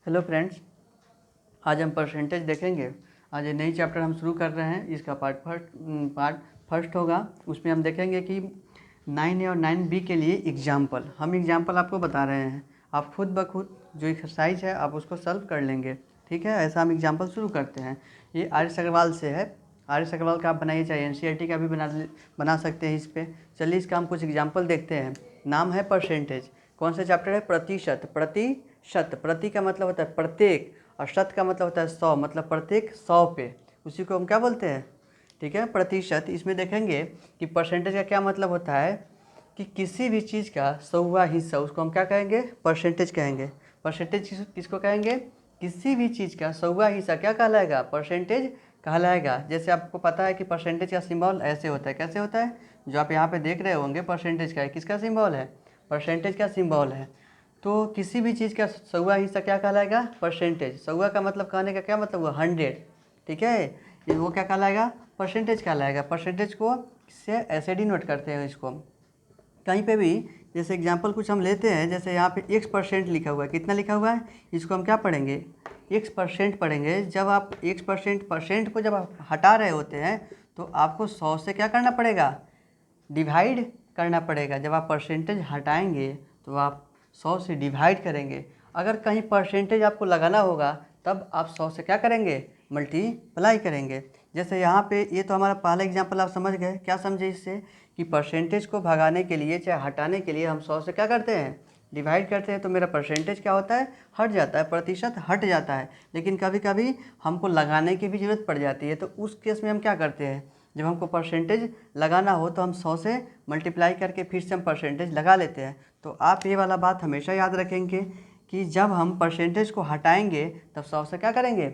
Hello friends, आज हम percentage देखेंगे। आज ये नई चैप्टर हम शुरू कर रहे हैं। इसका पार्ट फर्स्ट होगा। उसमें हम देखेंगे कि 9A और 9B के लिए हम एग्जाम्पल आपको बता रहे हैं। आप खुद ब खुद जो एक्सरसाइज है आप उसको सॉल्व कर लेंगे। ठीक है, ऐसा हम एग्जाम्पल शुरू करते हैं। ये आर्यस अग्रवाल से है। आर्यस अग्रवाल का आप बनाइए, चाहे NCERT का भी बना सकते हैं इस पर। चलिए इसका हम कुछ एग्जाम्पल देखते हैं। नाम है परसेंटेज। कौन सा चैप्टर है? प्रतिशत। प्रति का मतलब होता है प्रत्येक, और शत का मतलब होता है 100, मतलब प्रत्येक 100 पे। उसी को हम क्या बोलते हैं? ठीक है, प्रतिशत। इसमें देखेंगे कि परसेंटेज का क्या मतलब होता है कि किसी भी चीज़ का 100वां हिस्सा, उसको हम क्या कहेंगे? परसेंटेज कहेंगे। परसेंटेज किसको कहेंगे? किसी भी चीज़ का 100वां हिस्सा क्या कहलाएगा? परसेंटेज कहलाएगा। जैसे आपको पता है कि परसेंटेज का सिंबल ऐसे होता है। कैसे होता है? जो आप यहाँ पे देख रहे होंगे परसेंटेज का, किसका सिंबल है? परसेंटेज का सिंबल है। तो किसी भी चीज़ का 100वां हिस्सा क्या कहलाएगा? परसेंटेज। 100वां का मतलब कहने का क्या मतलब हुआ? 100। ठीक है, ये वो क्या कहलाएगा? परसेंटेज कहलाएगा। परसेंटेज को से ऐसे डिनोट करते हैं इसको। कहीं पे भी जैसे एग्जांपल कुछ हम लेते हैं, जैसे यहाँ पे X% लिखा हुआ है। कितना लिखा हुआ है? इसको हम क्या पढ़ेंगे? X% पढ़ेंगे। जब आप X% को जब आप हटा रहे होते हैं तो आपको 100 से क्या करना पड़ेगा? डिवाइड करना पड़ेगा। जब आप परसेंटेज हटाएंगे तो आप 100 से डिवाइड करेंगे। अगर कहीं परसेंटेज आपको लगाना होगा तब आप 100 से क्या करेंगे? मल्टीप्लाई करेंगे। जैसे यहाँ पे ये तो हमारा पहला एग्जांपल आप समझ गए। क्या समझे इससे? कि परसेंटेज को भगाने के लिए, चाहे हटाने के लिए, हम 100 से क्या करते हैं? डिवाइड करते हैं। तो मेरा परसेंटेज क्या होता है? हट जाता है, प्रतिशत हट जाता है। लेकिन कभी कभी हमको लगाने की भी ज़रूरत पड़ जाती है। तो उस केस में हम क्या करते हैं? जब हमको परसेंटेज लगाना हो तो हम 100 से मल्टीप्लाई करके फिर से हम परसेंटेज लगा लेते हैं। तो आप ये वाला बात हमेशा याद रखेंगे कि जब हम परसेंटेज को हटाएंगे तब 100 से क्या करेंगे?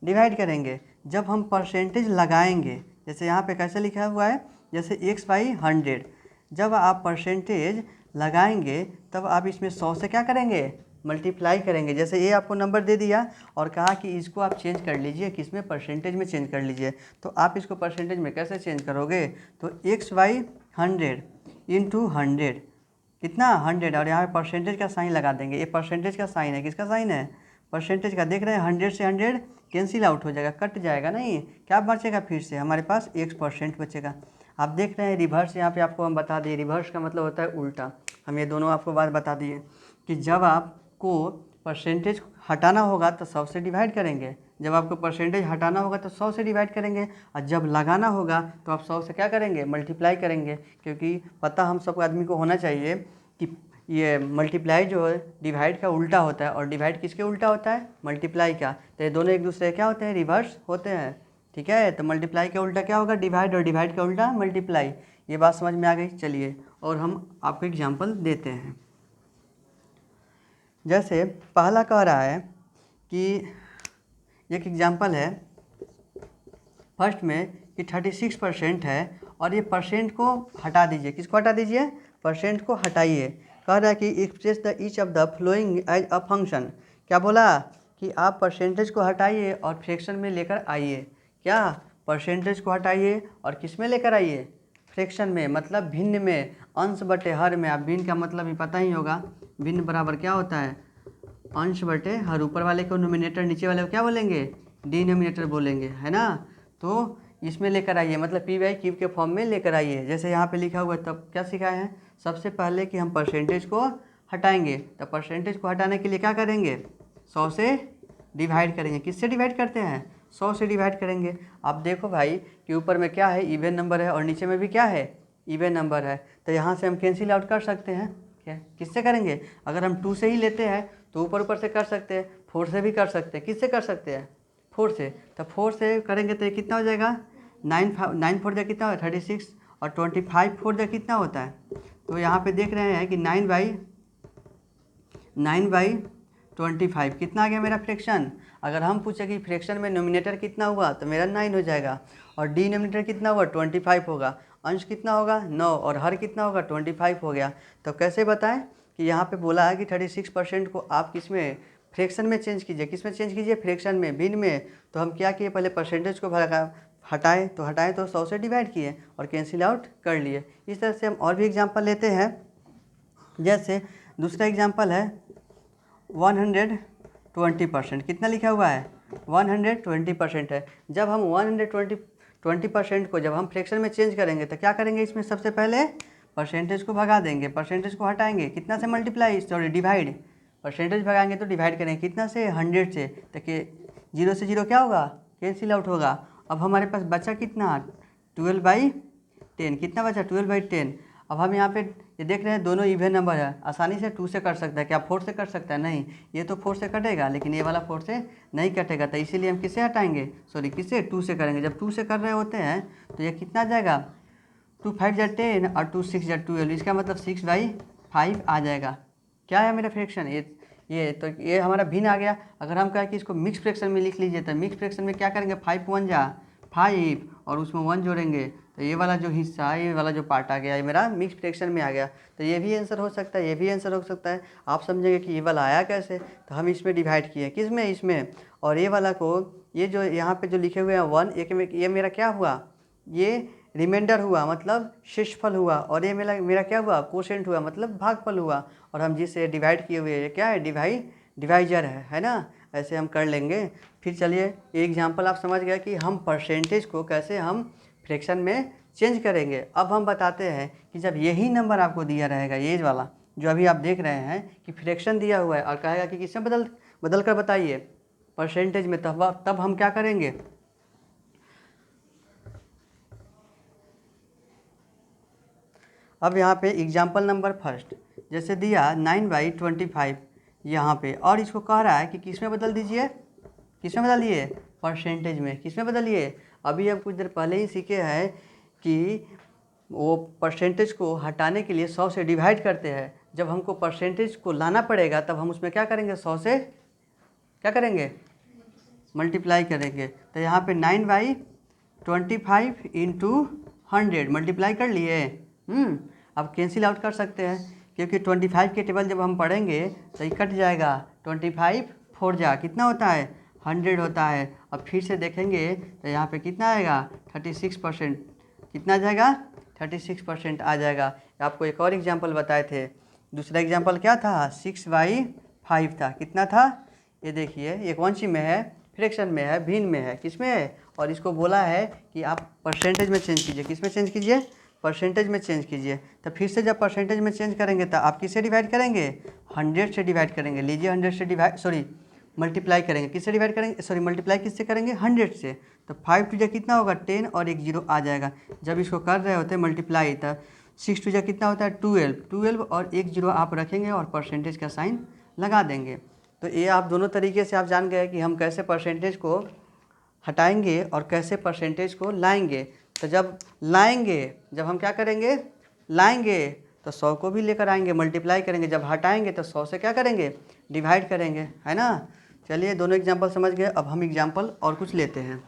डिवाइड करेंगे। जब हम परसेंटेज लगाएंगे, जैसे यहाँ पे कैसे लिखा हुआ है, जैसे X/100। जब आप परसेंटेज लगाएंगे तब आप इसमें 100 से क्या करेंगे? मल्टीप्लाई करेंगे। जैसे ये आपको नंबर दे दिया और कहा कि इसको आप चेंज कर लीजिए, किसमें? परसेंटेज में चेंज कर लीजिए। तो आप इसको परसेंटेज में कैसे चेंज करोगे? तो X/100 इंटू 100 कितना? 100। और यहाँ पे परसेंटेज का साइन लगा देंगे। ये परसेंटेज का साइन है। किसका साइन है? परसेंटेज का। देख रहे हैं 100 से 100 कैंसिल आउट हो जाएगा, कट जाएगा। नहीं, क्या बचेगा? फिर से हमारे पास 1% बचेगा। आप देख रहे हैं रिवर्स। यहाँ पे आपको हम बता दिए, रिवर्स का मतलब होता है उल्टा। हम ये दोनों आपको बात बता दिए कि जब आपको परसेंटेज हटाना होगा तो 100 से डिवाइड करेंगे। जब आपको परसेंटेज हटाना होगा तो 100 से डिवाइड करेंगे। और जब लगाना होगा तो आप 100 से क्या करेंगे? मल्टीप्लाई करेंगे। क्योंकि पता हम सब आदमी को होना चाहिए कि ये मल्टीप्लाई जो है डिवाइड का उल्टा होता है, और डिवाइड किसके उल्टा होता है? मल्टीप्लाई का। तो ये दोनों एक दूसरे क्या होते हैं? रिवर्स होते हैं। ठीक है, तो मल्टीप्लाई का उल्टा क्या होगा? डिवाइड, और डिवाइड का उल्टा मल्टीप्लाई। ये बात समझ में आ गई। चलिए और हम आपको एग्जाम्पल देते हैं। जैसे पहला कह रहा है कि एक एग्जाम्पल है फर्स्ट में कि 36% है, और ये परसेंट को हटा दीजिए। किसको हटा दीजिए? परसेंट को हटाइए। कह रहा है कि express the each of the following as a function. क्या बोला? कि आप परसेंटेज को हटाइए और फ्रैक्शन में लेकर आइए। क्या? परसेंटेज को हटाइए और किस में लेकर आइए? फ्रैक्शन में, मतलब भिन्न में, अंश बटे हर में। आप भिन्न का मतलब भी पता ही होगा। भिन्न बराबर क्या होता है? अंश बटे हर। ऊपर वाले को नोमिनेटर, नीचे वाले को क्या बोलेंगे? डिनोमिनेटर बोलेंगे, है ना। तो इसमें लेकर आइए, मतलब P/Q के फॉर्म में लेकर आइए। जैसे यहाँ पे लिखा हुआ है, तब क्या सिखाए हैं? सबसे पहले कि हम परसेंटेज को हटाएंगे। तो परसेंटेज को हटाने के लिए क्या करेंगे? 100 से डिवाइड करेंगे। किससे डिवाइड करते हैं? 100 से डिवाइड करेंगे। अब देखो भाई कि ऊपर में क्या है? इवन नंबर है, और नीचे में भी क्या है? इवन नंबर है। तो यहाँ से हम कैंसिल आउट कर सकते हैं। क्या? किससे करेंगे? अगर हम 2 से ही लेते हैं तो ऊपर ऊपर से कर सकते हैं, 4 से भी कर सकते हैं। किससे कर सकते हैं? 4 से। तो 4 से करेंगे तो ये कितना हो जाएगा? 9 4 जा कितना हो? 36, और 25 4 जा कितना होता है? तो यहाँ पे देख रहे हैं कि 9/25 कितना आ गया मेरा फ्रैक्शन। अगर हम पूछे कि फ्रैक्शन में नोमिनेटर कितना हुआ तो मेरा 9 हो जाएगा, और डिनोमिनेटर कितना हुआ? 25 होगा। अंश कितना होगा? 9, और हर कितना होगा? 25 हो गया। तो कैसे बताएं कि यहाँ पे बोला है कि 36% को आप किस में? फ्रैक्शन में चेंज कीजिए। किस में चेंज कीजिए? फ्रैक्शन में, भिन्न में। तो हम क्या किए? पहले परसेंटेज को हटाएं तो 100 से डिवाइड किए और कैंसिल आउट कर लिए। इस तरह से हम और भी एग्जांपल लेते हैं। जैसे दूसरा एग्जांपल है 100 120%। कितना लिखा हुआ है? 120% है। जब हम 120% को जब हम फ्रैक्शन में चेंज करेंगे तो क्या करेंगे? इसमें सबसे पहले परसेंटेज को भगा देंगे, परसेंटेज को हटाएंगे, कितना से मल्टीप्लाई, सॉरी डिवाइड, परसेंटेज भगाएंगे तो डिवाइड करेंगे कितना से? 100 से। तो कि 0 से 0 क्या होगा? कैंसिल आउट होगा। अब हमारे पास बचा कितना? 12/10। कितना बचा? 12/10। अब हम यहाँ पे ये देख रहे हैं दोनों इवन नंबर है, आसानी से 2 से कर सकता है। क्या 4 से कर सकता है? नहीं, ये तो 4 से कटेगा लेकिन ये वाला 4 से नहीं कटेगा, तो इसीलिए हम किससे हटाएंगे? सॉरी किससे? 2 से करेंगे। जब 2 से कर रहे होते हैं तो ये कितना आ जाएगा? 2 5 जा 10 और 2 6 जा 12। इसका मतलब 6/5 आ जाएगा। क्या है मेरा फ्रैक्शन? ये तो ये हमारा भिन्न आ गया। अगर हम कहें कि इसको मिक्स फ्रैक्शन में लिख लीजिए तो मिक्स फ्रैक्शन में क्या करेंगे? 5 1 जा 5 और उसमें 1 जोड़ेंगे तो ये वाला जो हिस्सा है, ये वाला जो पार्ट आ गया, ये मेरा मिक्स फ्रैक्शन में आ गया। तो ये भी आंसर हो सकता है, ये भी आंसर हो सकता है। आप समझेंगे कि ये वाला आया कैसे, तो हम इसमें डिवाइड किए, किस में? इसमें। और ये वाला को, ये जो यहाँ पे जो लिखे हुए हैं 1, ये मेरा क्या हुआ? ये रिमाइंडर हुआ, मतलब शेषफल हुआ। और ये मेरा क्या हुआ? कोशेंट हुआ, मतलब भागफल हुआ। और हम जिससे डिवाइड किए हुए, ये क्या है? डिवाइजर है ना। ऐसे हम कर लेंगे। फिर चलिए एक एग्जांपल आप समझ गए कि हम परसेंटेज को कैसे हम फ्रैक्शन में चेंज करेंगे। अब हम बताते हैं कि जब यही नंबर आपको दिया रहेगा, ये वाला जो अभी आप देख रहे हैं कि फ्रैक्शन दिया हुआ है और कहेगा कि किसमें बदल कर बताइए? परसेंटेज में, तब हम क्या करेंगे? अब यहाँ पे एग्जाम्पल नंबर फर्स्ट जैसे दिया 9/25 यहाँ पे, और इसको कह रहा है कि किस में बदल दीजिए? किस में बदलिए? परसेंटेज में। किस में बदलिए? अभी हम कुछ देर पहले ही सीखे हैं कि वो परसेंटेज को हटाने के लिए 100 से डिवाइड करते हैं। जब हमको परसेंटेज को लाना पड़ेगा तब हम उसमें क्या करेंगे? 100 से क्या करेंगे? मल्टीप्लाई करेंगे। तो यहाँ पे 9/25 × 100 मल्टीप्लाई कर लिए। अब कैंसिल आउट कर सकते हैं क्योंकि 25 के टेबल जब हम पढ़ेंगे तो ये कट जाएगा। 25 4 जा कितना होता है? 100 होता है। अब फिर से देखेंगे तो यहाँ पे कितना आएगा? 36%। कितना आ जाएगा? 36% आ जाएगा। आपको एक और एग्जांपल बताए थे। दूसरा एग्जांपल क्या था? 6/5 था। कितना था? ये देखिए, ये कौन सी में है? फ्रैक्शन में है, भिन्न में है। किस में है? और इसको बोला है कि आप परसेंटेज में चेंज कीजिए। किस में चेंज कीजिए? परसेंटेज में चेंज कीजिए। तो फिर से जब परसेंटेज में चेंज करेंगे तो आप किससे डिवाइड करेंगे? 100 से डिवाइड करेंगे। लीजिए 100 से डिवाइड, सॉरी मल्टीप्लाई करेंगे। किससे डिवाइड करेंगे? सॉरी मल्टीप्लाई किससे करेंगे? 100 से। तो 5 2 जा कितना होगा? 10 और एक 0 आ जाएगा। जब इसको कर रहे होते हैं मल्टीप्लाई तब 6 2 जा कितना होता है? 12 और एक 0 आप रखेंगे और परसेंटेज का साइन लगा देंगे। तो ये आप दोनों तरीके से आप जान गए कि हम कैसे परसेंटेज को हटाएंगे और कैसे परसेंटेज को लाएंगे। तो जब लाएंगे, जब हम क्या करेंगे? लाएंगे तो 100 को भी लेकर आएंगे, मल्टीप्लाई करेंगे। जब हटाएंगे तो 100 से क्या करेंगे? डिवाइड करेंगे, है ना। चलिए दोनों एग्जांपल समझ गए। अब हम एग्जांपल और कुछ लेते हैं,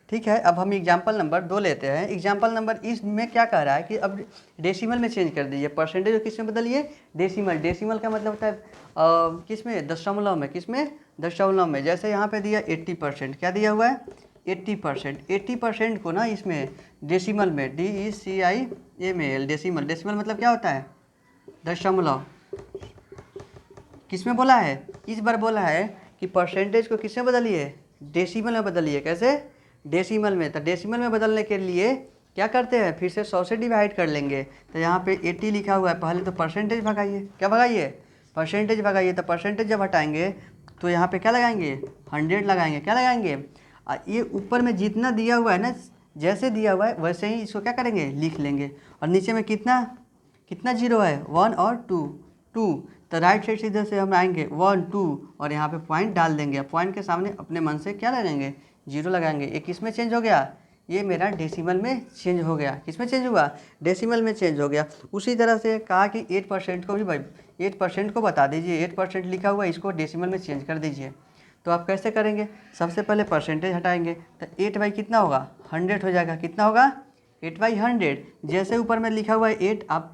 ठीक है। अब हम एग्जांपल नंबर 2 लेते हैं। एग्जांपल नंबर इसमें क्या कह रहा है कि अब डेसिमल में चेंज कर दीजिए। परसेंटेज को किस में बदलिए? डेसिमल। डेसिमल का मतलब होता है किस में? दशमलव में। किस में? दशमलव में। जैसे यहाँ पे दिया 80%। क्या दिया हुआ है? 80%। 80% को ना इसमें डेसिमल में, DECIMAL, डेसिमल। डेसिमल मतलब क्या होता है? दशमलव। किस में बोला है? इस बार बोला है कि परसेंटेज को किस में बदलिए? डेसिमल में बदलिए। कैसे? डेसिमल में। तो डेसिमल में बदलने के लिए क्या करते हैं? फिर से 100 से डिवाइड कर लेंगे। तो यहाँ पे 80 लिखा हुआ है, पहले तो परसेंटेज भगाइए। क्या भगाइए? परसेंटेज भगाइए। तो परसेंटेज जब हटाएंगे तो यहाँ पे क्या लगाएंगे? 100 लगाएंगे। क्या लगाएंगे? ये ऊपर में जितना दिया हुआ है ना, जैसे दिया हुआ है वैसे ही इसको क्या करेंगे? लिख लेंगे। और नीचे में कितना 0 है? 1 और 2। तो राइट साइड से इधर से हम आएंगे 1 2 और यहाँ पे पॉइंट डाल देंगे। पॉइंट के सामने अपने मन से क्या लगाएंगे? 0 लगाएंगे। ये किस में चेंज हो गया? ये मेरा डेसिमल में चेंज हो गया। किस में चेंज हुआ? डेसिमल में चेंज हो गया। उसी तरह से कहा कि 8% को भी भाई 8% को बता दीजिए। 8% लिखा हुआ है, इसको डेसिमल में चेंज कर दीजिए। तो आप कैसे करेंगे? सबसे पहले परसेंटेज हटाएंगे तो 8 कितना होगा? 100 हो जाएगा। कितना होगा? 8/100। जैसे ऊपर में लिखा हुआ है 8, आप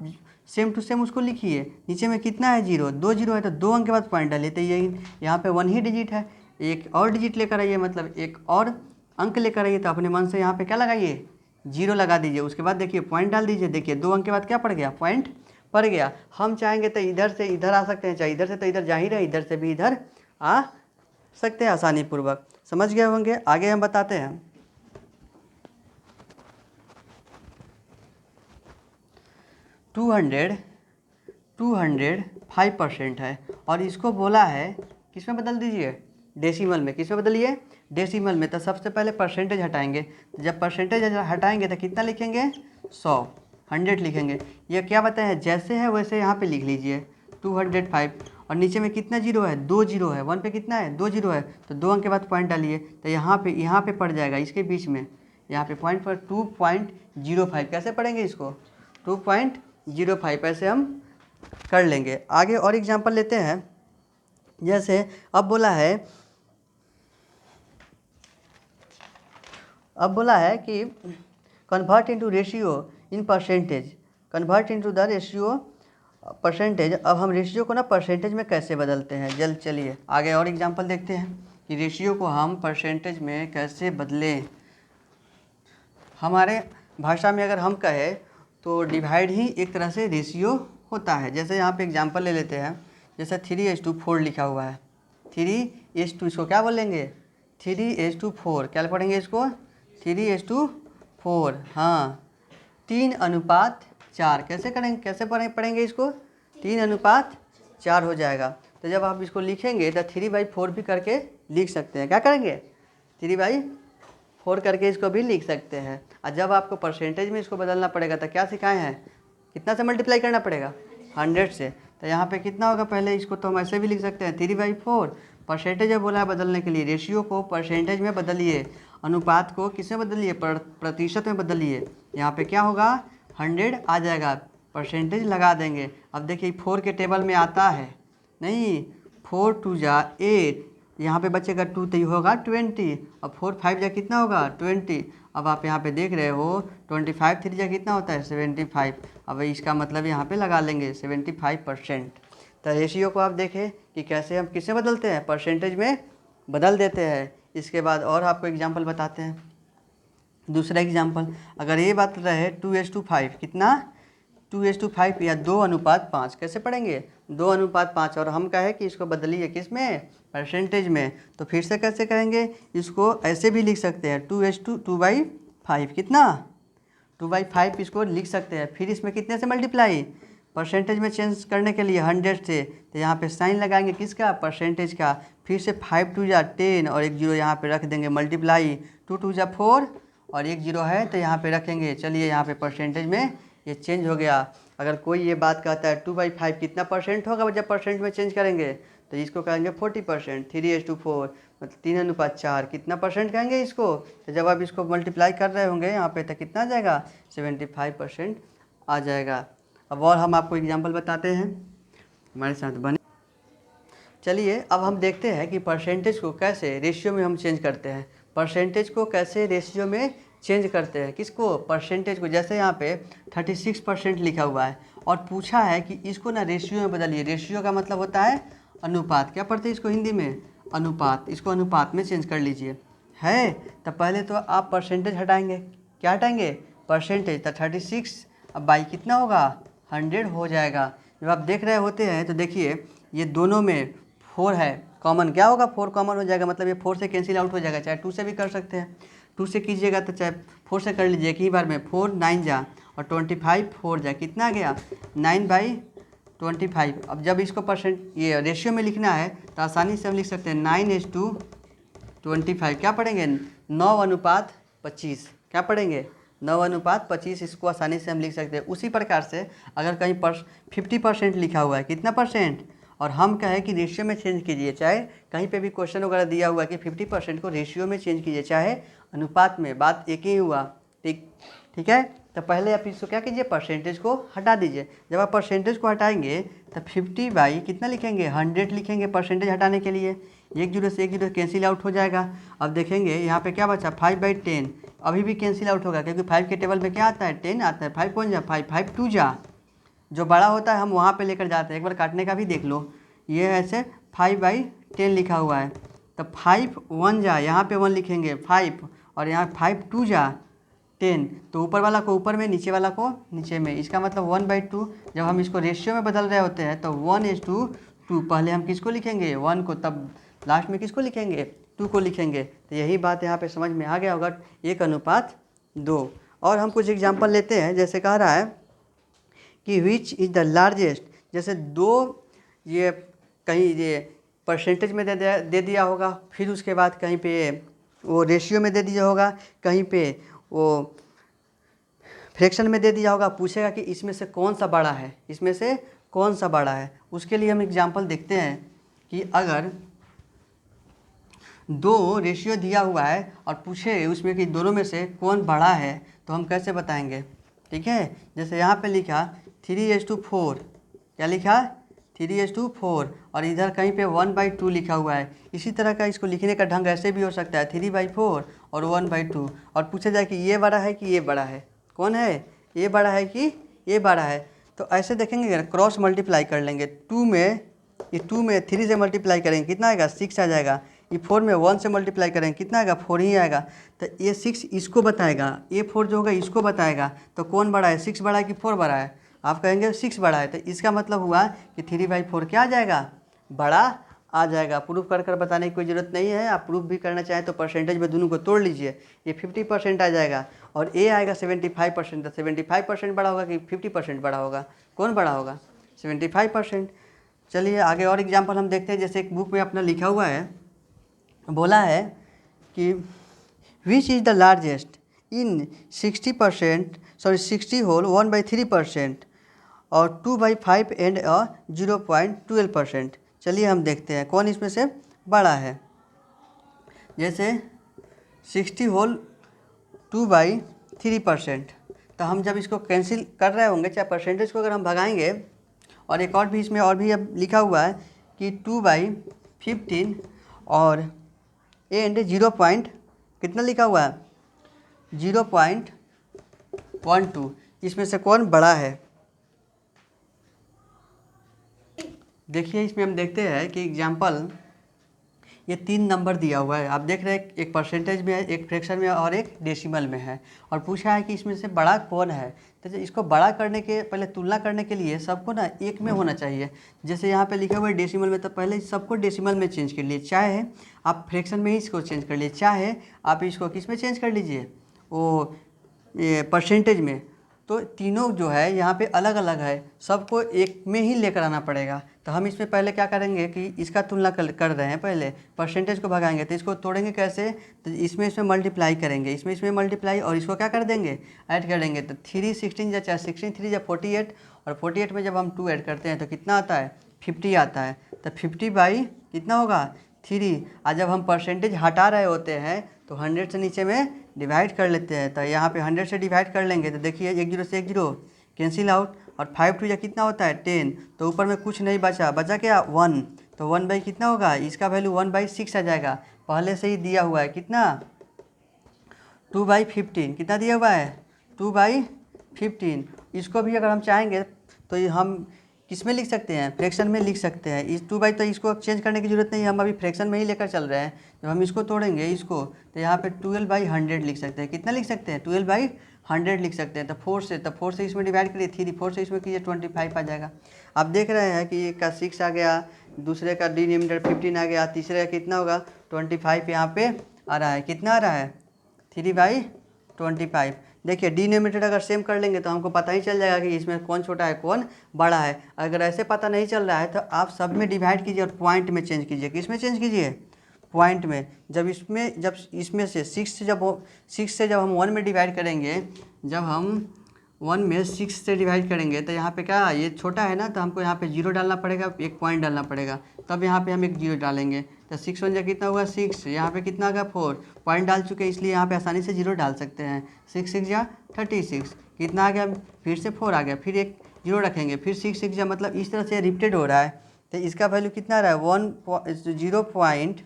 सेम टू सेम उसको लिखिए। नीचे में कितना है? 0। 2 0 है तो 2 अंक के बाद पॉइंट डालिए। तो यही यहाँ पे 1 ही डिजिट है। एक और डिजिट लेकर आइए, मतलब एक और अंक लेकर आइए। तो अपने मन से यहाँ पे क्या लगाइए? 0 लगा दीजिए। उसके बाद देखिए पॉइंट डाल दीजिए। देखिए 2 अंक के बाद क्या पड़ गया? पॉइंट पड़ गया। हम चाहेंगे तो इधर से इधर आ सकते हैं, चाहे इधर से तो इधर जा ही रहे, इधर से भी इधर आ सकते हैं आसानी पूर्वक। समझ गए होंगे। आगे हम बताते हैं। 200 5% है और इसको बोला है किस में बदल दीजिए, डेसिमल में। किस में बदलिए, डेसिमल में। तो सबसे पहले परसेंटेज हटाएंगे। तो जब परसेंटेज हटाएंगे तो कितना लिखेंगे, 100, 100 लिखेंगे। ये क्या बताया, जैसे है वैसे यहाँ पे लिख लीजिए 205। और नीचे में कितना जीरो है, 2 जीरो है। 1 पे कितना है, 2 जीरो है, तो 2 अंक के बाद पॉइंट डालिए। तो यहाँ पे पड़ जाएगा इसके बीच में, यहाँ पे पॉइंट पर 2.05। कैसे पढ़ेंगे इसको, 2.05 ऐसे हम कर लेंगे। आगे और एग्जांपल लेते हैं। जैसे अब बोला है कि convert into ratio in percentage, convert into the ratio percentage. अब हम रेशियो को ना परसेंटेज में कैसे बदलते हैं, चलिए आगे और एग्जांपल देखते हैं कि रेशियो को हम परसेंटेज में कैसे बदलें। हमारे भाषा में अगर हम कहें तो डिवाइड ही एक तरह से रेशियो होता है। जैसे यहाँ पे एग्जांपल ले लेते हैं। जैसे 3:4 लिखा हुआ है, 3:2, इसको क्या बोलेंगे, 3:4। क्या पढ़ेंगे इसको, 3:4। हाँ, 3:4। कैसे करेंगे, कैसे पढ़ेंगे इसको, 3:4 हो जाएगा। तो जब आप इसको लिखेंगे तो 3/4 भी करके लिख सकते हैं। क्या करेंगे, 3/4 करके इसको भी लिख सकते हैं। और जब आपको परसेंटेज में इसको बदलना पड़ेगा तो क्या सिखाए हैं, कितना से मल्टीप्लाई करना पड़ेगा, 100 से। तो यहाँ पे कितना होगा, पहले इसको तो हम ऐसे भी लिख सकते हैं 3/4। परसेंटेज में बोला है बदलने के लिए, रेशियो को परसेंटेज में बदलिए, अनुपात को किस में बदलिए, प्रतिशत में बदलिए। यहाँ पे क्या होगा, 100 आ जाएगा, परसेंटेज लगा देंगे। अब देखिए 4 के टेबल में आता है नहीं, 4 2 जा 8, यहाँ पे बचेगा 2 तो ये होगा 20। अब 4 5 जा कितना होगा, 20। अब आप यहाँ पे देख रहे हो 25 3 जा कितना होता है, 75। अब इसका मतलब यहाँ पे लगा लेंगे 75%। तो रेशियो को आप देखें कि कैसे हम किससे बदलते हैं, परसेंटेज में बदल देते हैं। इसके बाद और आपको एग्जांपल बताते हैं। दूसरा एग्जांपल, अगर ये बात रहे 2:5, कितना, 2:5 या 2:5। कैसे पढ़ेंगे, 2:5। और हम कहें कि इसको बदलिए किस में, परसेंटेज में। तो फिर से कैसे कहेंगे, इसको ऐसे भी लिख सकते हैं 2:5। कितना, 2/5 इसको लिख सकते हैं। फिर इसमें कितने से मल्टीप्लाई, परसेंटेज में चेंज करने के लिए 100 से। तो यहाँ पे साइन लगाएंगे किसका, परसेंटेज का। फिर से 5 2 जा 10 और 1 0 यहाँ पे रख देंगे, मल्टीप्लाई 2 2 जा 4 और 1 0 है तो यहाँ पे रखेंगे। चलिए यहाँ पे परसेंटेज में ये चेंज हो गया। अगर कोई ये बात कहता है 2/5 कितना परसेंट होगा जब परसेंट में चेंज करेंगे, तो इसको कहेंगे 40%। 3:4 मतलब 3:4 कितना परसेंट कहेंगे इसको। तो जब आप इसको मल्टीप्लाई कर रहे होंगे यहाँ पे तो कितना आ जाएगा, 75% आ जाएगा। अब और हम आपको एग्जांपल बताते हैं, हमारे साथ बने। चलिए अब हम देखते हैं कि परसेंटेज को कैसे रेशियो में हम चेंज करते हैं। परसेंटेज को कैसे रेशियो में चेंज करते हैं, किसको, परसेंटेज को। जैसे यहाँ पे 36% लिखा हुआ है और पूछा है कि इसको ना रेशियो में बदलिए। रेशियो का मतलब होता है अनुपात। क्या पढ़ते हैं इसको हिंदी में, अनुपात। इसको अनुपात में चेंज कर लीजिए है। तो पहले तो आप परसेंटेज हटाएंगे, क्या हटाएंगे, परसेंटेज। तो 36 अब बाई कितना होगा, 100 हो जाएगा। जब आप देख रहे होते हैं तो देखिए ये दोनों में 4 है, कॉमन क्या होगा, 4 कॉमन हो जाएगा। मतलब ये 4 से कैंसिल आउट हो जाएगा। चाहे 2 से भी कर सकते हैं, 2 से कीजिएगा तो चाहे 4 से कर लीजिए एक ही बार में। 4 9 जा और 25 4 जा, कितना आ गया, 9/25। अब जब इसको परसेंट ये रेशियो में लिखना है तो आसानी से हम लिख सकते हैं 9:25। क्या पढ़ेंगे, 9:25। क्या पढ़ेंगे, 9:25। इसको आसानी से हम लिख सकते हैं। उसी प्रकार से अगर कहीं 50% लिखा हुआ है, कितना परसेंट, और हम कहें कि रेशियो में चेंज कीजिए, चाहे कहीं पे भी क्वेश्चन वगैरह दिया हुआ है कि 50% को रेशियो में चेंज कीजिए चाहे अनुपात में, बात एक ही हुआ। ठीक है। तो पहले आप इसको क्या कीजिए, परसेंटेज को हटा दीजिए। जब आप परसेंटेज को हटाएंगे तो 50 बाई कितना लिखेंगे, 100 लिखेंगे परसेंटेज हटाने के लिए। 1 0 से 1 0 कैंसिल आउट हो जाएगा। अब देखेंगे यहाँ पे क्या बचा, 5/10 अभी भी कैंसिल आउट होगा क्योंकि 5 के टेबल में क्या आता है, 10 आता है। 5 कौन जा, 5 5 2 जा, जो बड़ा होता है हम वहाँ पे लेकर जाते हैं। एक बार काटने का भी देख लो, ये ऐसे 5/10 लिखा हुआ है। तो 5 1 जा, यहाँ पे 1 लिखेंगे 5, और यहाँ 5 2 जा 10। तो ऊपर वाला को ऊपर में, नीचे वाला को नीचे में। इसका मतलब 1/2। जब हम इसको रेशियो में बदल रहे होते हैं तो 1:2। पहले हम किसको लिखेंगे, 1 को, तब लास्ट में किसको लिखेंगे, 2 को लिखेंगे। तो यही बात यहाँ पे समझ में आ गया होगा, 1:2। और हम कुछ एग्जांपल लेते हैं, जैसे कह रहा है कि विच इज़ द लार्जेस्ट, जैसे 2 ये कहीं ये परसेंटेज में दे दिया होगा, फिर उसके बाद कहीं पे वो रेशियो में दे दिया होगा, कहीं पे वो फ्रैक्शन में दे दिया होगा। पूछेगा कि इसमें से कौन सा बड़ा है, इसमें से कौन सा बड़ा है। उसके लिए हम एग्जांपल देखते हैं कि अगर 2 रेशियो दिया हुआ है और पूछे उसमें कि दोनों में से कौन बड़ा है, तो हम कैसे बताएंगे। ठीक है, जैसे यहाँ पे लिखा 3:4, क्या लिखा 3:4, और इधर कहीं पे 1/2 लिखा हुआ है। इसी तरह का इसको लिखने का ढंग ऐसे भी हो सकता है, 3/4 और 1/2, और पूछा जाए कि ये बड़ा है कि ये बड़ा है, कौन है, ये बड़ा है कि ये बड़ा है। तो ऐसे देखेंगे, क्रॉस मल्टीप्लाई कर लेंगे। 2 में, ये 2 में 3 से मल्टीप्लाई करेंगे, कितना आएगा 6 आ जाएगा। ये 4 में 1 से मल्टीप्लाई करेंगे, कितना आएगा 4 ही आएगा। तो ये 6 इसको बताएगा, ये 4 जो होगा इसको बताएगा। तो कौन बड़ा है, 6 बड़ा है कि 4 बड़ा है, आप कहेंगे 6 बड़ा है। तो इसका मतलब हुआ कि 3/4 क्या आ जाएगा, बड़ा आ जाएगा। प्रूफ कर कर बताने की कोई ज़रूरत नहीं है। आप प्रूफ भी करना चाहें तो परसेंटेज में दोनों को तोड़ लीजिए, ये 50% आ जाएगा और ए आएगा 75%। तो 75% बड़ा होगा कि 50% बड़ा होगा, कौन बड़ा होगा, 75%। चलिए आगे और एग्जांपल हम देखते हैं। जैसे एक बुक में अपना लिखा हुआ है, बोला है कि which is the largest in 60 whole 1/3% और 2/5 एंड 0.12%। चलिए हम देखते हैं कौन इसमें से बड़ा है। जैसे 60 होल 2/3%, तो हम जब इसको कैंसिल कर रहे होंगे, चाहे परसेंटेज को अगर हम भगाएंगे, और एक और भी इसमें और भी अब लिखा हुआ है कि 2/15 और एंड 0 पॉइंट कितना लिखा हुआ है 0.12, इसमें से कौन बड़ा है। देखिए इसमें हम देखते हैं कि एग्जाम्पल ये 3 नंबर दिया हुआ है, आप देख रहे हैं, एक परसेंटेज में है, एक फ्रैक्शन में और एक डेसिमल में है, और पूछा है कि इसमें से बड़ा कौन है। तो इसको बड़ा करने के पहले तुलना करने के लिए सबको ना एक में होना चाहिए। जैसे यहाँ पे लिखा हुआ है डेसिमल में, तो पहले सबको डेसिमल में चेंज कर लीजिए, चाहे आप फ्रैक्शन में ही इसको चेंज कर लीजिए, चाहे आप इसको किस में चेंज कर लीजिए, वो ये परसेंटेज में। तो तीनों जो है यहाँ पे अलग अलग है, सबको एक में ही लेकर आना पड़ेगा। तो हम इसमें पहले क्या करेंगे कि इसका तुलना कर रहे हैं, पहले परसेंटेज को भगाएंगे। तो इसको तोड़ेंगे कैसे, तो इसमें मल्टीप्लाई करेंगे, इसमें मल्टीप्लाई, और इसको क्या कर देंगे, ऐड कर देंगे। तो 3 16 या चाहे 16 3 या 48, और 48 में जब हम 2 ऐड करते हैं तो कितना आता है 50 आता है। तो 50 कितना होगा 3। और जब हम परसेंटेज हटा रहे होते हैं तो 100 से नीचे में डिवाइड कर लेते हैं। तो यहाँ पे 100 से डिवाइड कर लेंगे तो देखिए 1 0 से 1 0 कैंसिल आउट, और 5 2 या कितना होता है 10। तो ऊपर में कुछ नहीं बचा क्या 1। तो 1 कितना होगा, इसका वैल्यू 1/6 आ जाएगा, पहले से ही दिया हुआ है कितना 2/15, कितना दिया हुआ है 2/15। इसको भी अगर हम चाहेंगे तो ये हम किस में लिख सकते हैं, फ्रैक्शन में लिख सकते हैं। इस 2/, तो इसको चेंज करने की जरूरत नहीं है, हम अभी फ्रैक्शन में ही लेकर चल रहे हैं। जब हम इसको तोड़ेंगे इसको, तो यहाँ पे 12/100 लिख सकते हैं, कितना लिख सकते हैं 12/100 लिख सकते हैं। तो 4 से इसमें डिवाइड करिए, 3 4 से इसमें कीजिए 25 आ जाएगा। आप देख रहे हैं कि एक का 6 आ गया, दूसरे का डिनोमिनेटर 15 आ गया, तीसरे का कितना होगा 25 यहाँ पे आ रहा है, कितना आ रहा है 3/25। देखिए डिनोमिनेटर अगर सेम कर लेंगे तो हमको पता ही चल जाएगा कि इसमें कौन छोटा है कौन बड़ा है। अगर ऐसे पता नहीं चल रहा है तो आप सब में डिवाइड कीजिए और पॉइंट में चेंज कीजिए। किस में चेंज कीजिए, पॉइंट में। जब इसमें से 6 से जब हम 1 में डिवाइड करेंगे, जब हम 1 में 6 से डिवाइड करेंगे तो यहाँ पे क्या, ये छोटा है ना, तो हमको यहाँ पे 0 डालना पड़ेगा, एक पॉइंट डालना पड़ेगा, तब यहाँ पे हम एक 0 डालेंगे। तो 6 1 कितना होगा 6, यहाँ पे कितना होगा 4, पॉइंट डाल चुके हैं इसलिए यहाँ पे आसानी से 0 डाल सकते हैं। 6 6 या 36, कितना आ गया, फिर से 4 आ गया, फिर एक 0 रखेंगे, फिर 6 6 या, मतलब इस तरह से रिपीटेड हो रहा है। तो इसका वैल्यू कितना आ रहा है 0 पॉइंट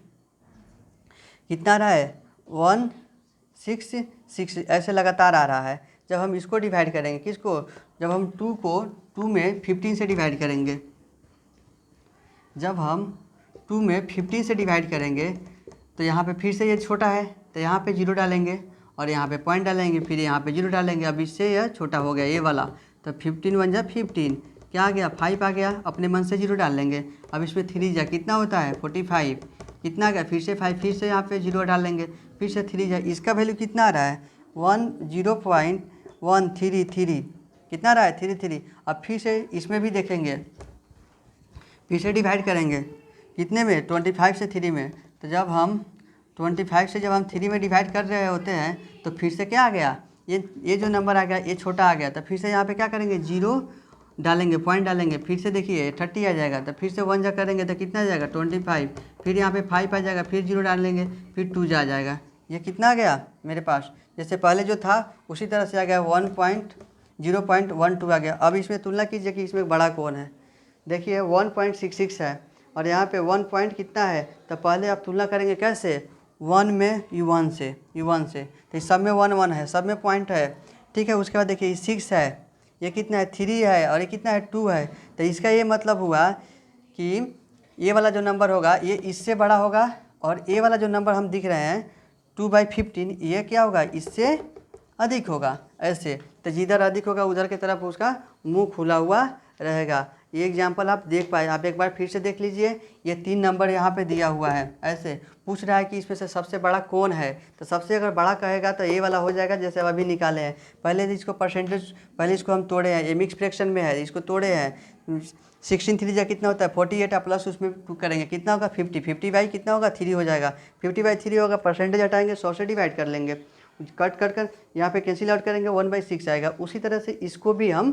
कितना आ रहा है 166, ऐसे लगातार आ रहा है। जब हम इसको डिवाइड करेंगे, किसको, जब हम 2 को 2 में 15 से डिवाइड करेंगे, जब हम 2 में 15 से डिवाइड करेंगे तो यहाँ पे फिर से ये छोटा है तो यहाँ पे 0 डालेंगे और यहाँ पे पॉइंट डालेंगे, फिर यहाँ पे 0 डालेंगे। अब इससे यह छोटा हो गया ये वाला, तो 15 1 जा 15, क्या आ गया 5 आ गया, अपने मन से 0 डाल लेंगे। अब इसमें 3 जा कितना होता है 45, कितना आ गया, फिर से 5, फिर से यहाँ पे 0 डालेंगे, फिर से 3 जाए, इसका वैल्यू कितना आ रहा है 0.133, कितना आ रहा है 33। अब फिर से इसमें भी देखेंगे, फिर से डिवाइड करेंगे कितने में 25 से 3 में। तो जब हम 25 से जब हम 3 में डिवाइड कर रहे होते हैं तो फिर से क्या आ गया, ये जो नंबर आ गया ये छोटा आ गया। तो फिर से यहाँ पे क्या करेंगे 0 डालेंगे, पॉइंट डालेंगे, फिर से देखिए 30 आ जाएगा। तो फिर से 1 जा करेंगे तो कितना आ जाएगा 25, फिर यहाँ पे 5 आ जाएगा, फिर 0 डालेंगे, फिर 2 जा जाएगा। ये कितना आ गया मेरे पास, जैसे पहले जो था उसी तरह से आ गया 0.12 आ गया। अब इसमें तुलना कीजिए कि इसमें बड़ा कौन है। देखिए 1.66 है और यहाँ पे 1 पॉइंट कितना है, तो पहले आप तुलना करेंगे कैसे 1 में U1 से, तो इस सब में 1 1 है, सब में पॉइंट है, ठीक है। उसके बाद देखिए 6 है, ये कितना है 3 है और ये कितना है 2 है। तो इसका ये मतलब हुआ कि ये वाला जो नंबर होगा ये इससे बड़ा होगा और ये वाला जो नंबर हम दिख रहे हैं 2/15 ये क्या होगा, इससे अधिक होगा ऐसे। तो जिधर अधिक होगा उधर की तरफ उसका मुंह खुला हुआ रहेगा। ये एग्जाम्पल आप देख पाए, आप एक बार फिर से देख लीजिए। ये 3 नंबर यहाँ पे दिया हुआ है, ऐसे पूछ रहा है कि इसमें से सबसे बड़ा कौन है। तो सबसे अगर बड़ा कहेगा तो ये वाला हो जाएगा, जैसे अब अभी निकाले हैं। पहले इसको परसेंटेज, पहले इसको हम तोड़े हैं, ये मिक्स फ्रैक्शन में है, इसको तोड़े हैं। 16 3 जा कितना होता है 48 प्लस उसमें 2 करेंगे कितना होगा 50, 50 कितना होगा 3 हो जाएगा, 50/3 होगा। परसेंटेज हटाएंगे 100 से डिवाइड कर लेंगे, कट कर यहाँ पे कैंसिल आउट करेंगे 1/6 आएगा। उसी तरह से इसको भी हम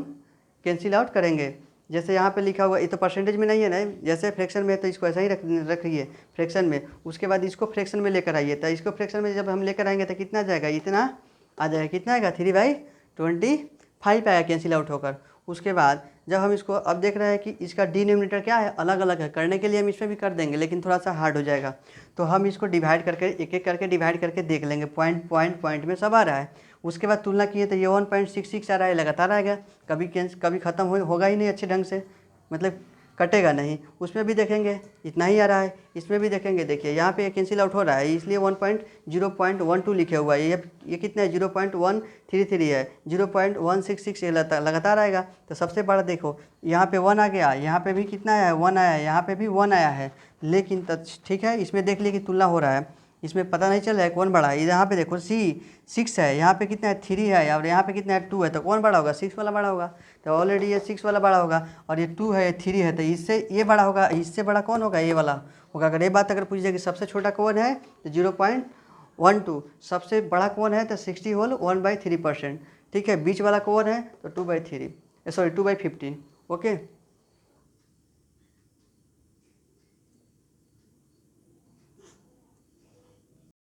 कैंसिल आउट करेंगे। जैसे यहाँ पे लिखा हुआ, ये तो परसेंटेज में नहीं है ना, जैसे फ्रैक्शन में है तो इसको ऐसा ही रखिए फ्रैक्शन में। उसके बाद इसको फ्रैक्शन में लेकर आइए, तो इसको फ्रैक्शन में जब हम लेकर आएंगे तो कितना आ जाएगा, इतना आ जाएगा, कितना आएगा 3/25 आएगा कैंसिल आउट होकर। उसके बाद जब हम इसको अब देख रहे हैं कि इसका डिनोमिनेटर क्या है, अलग अलग है, करने के लिए हम इसमें भी कर देंगे लेकिन थोड़ा सा हार्ड हो जाएगा। तो हम इसको डिवाइड करके एक एक करके डिवाइड करके देख लेंगे, पॉइंट में सब आ रहा है। उसके बाद तुलना किए तो ये 1.66 आ रहा है, लगातार आएगा, कभी ख़त्म होगा ही नहीं अच्छे ढंग से, मतलब कटेगा नहीं। उसमें भी देखेंगे इतना ही आ रहा है, इसमें भी देखेंगे, देखिए यहाँ पे कैंसिल आउट हो रहा है, इसलिए 0.12 लिखे हुआ है। ये कितना है 0.133 है, 0.166 ये लगातार आएगा। तो सबसे बड़ा देखो यहाँ पे 1 आ गया, यहाँ पे भी कितना आया है 1 आया है, यहाँ पे भी 1 आया है। लेकिन ठीक है, इसमें देख लिए कि तुलना हो रहा है, इसमें पता नहीं चल रहा है कौन बड़ा है। यहाँ पे देखो 6 है, यहाँ पे कितना है 3 है और यहाँ पे कितना है 2 है, तो कौन बड़ा होगा 6 वाला बड़ा होगा। तो ऑलरेडी ये 6 वाला बड़ा होगा और ये 2 है, ये 3 है, तो इससे ये बड़ा होगा, इससे बड़ा कौन होगा, ये वाला होगा। अगर ये बात अगर पूछ जाए कि सबसे छोटा कौन है तो 0.12, सबसे बड़ा कौन है तो 60 होल 1/3%, ठीक है। बीच वाला कौन है तो 2/3, सॉरी 2/15, ओके।